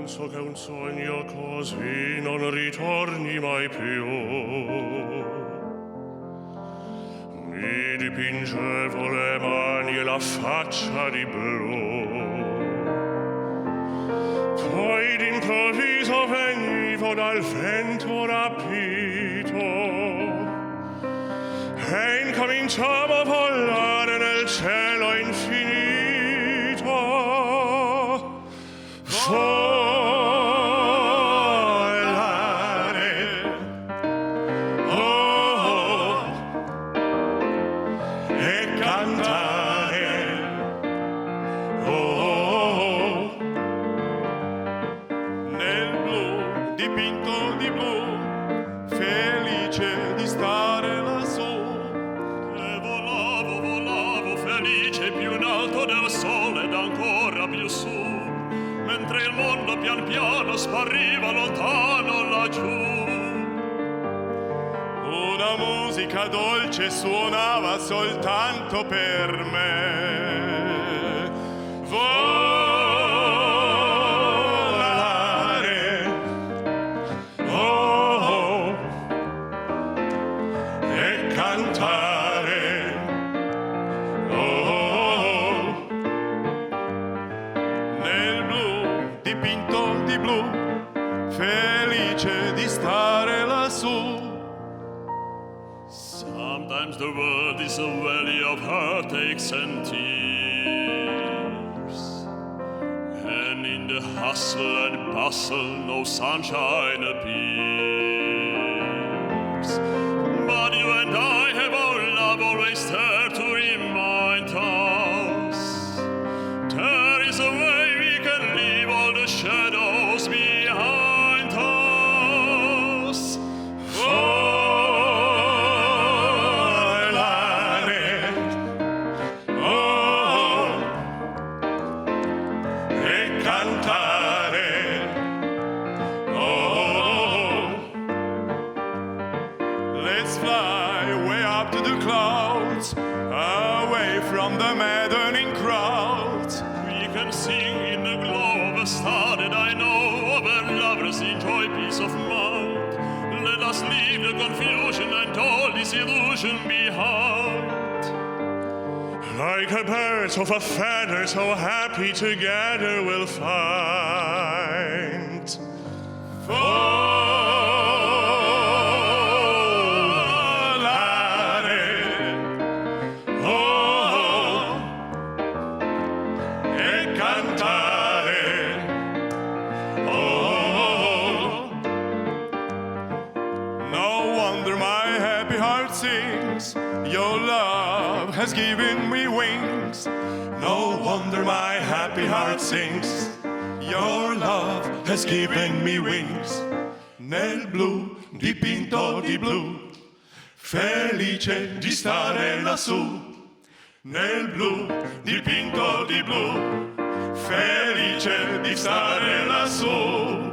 penso che un sogno così non ritorni mai più. Mi dipingevo le mani e la faccia di blu. Poi d'improvviso venivo dal vento rapito e incominciavo a volare nel cielo infinito. Volare, oh, e cantare, oh, nel blu, dipinto di blu, felice di stare lassù. E volavo, volavo, felice più in alto del sole ed ancora più su, mentre il mondo pian piano spariva lontano laggiù. Una musica dolce suonava soltanto per me. Volare, oh, e cantare, oh, nel blu, dipinto di blu, felice di stare lassù. Sometimes the world is a valley of heartaches and tears, and in the hustle and bustle no sunshine appears. But you and I have our love always there to remind us there is a way we can leave all the shadows behind us. volare, oh, e cantare, oh, Let's fly way up to the clouds, away from the maddening crowds. We can sing in the glow of a star that I know, where lovers enjoy peace of mind. Let us leave the confusion and all disillusion behind. like a bird of a feather, so happy together we'll find. Volare, oh, e cantare, oh, No wonder my happy heart sings. Your love has given me wings. no wonder my happy heart sings. Your love has given me wings. Nel blu, dipinto di blu, felice di stare lassù. Nel blu, dipinto di blu, felice di stare lassù.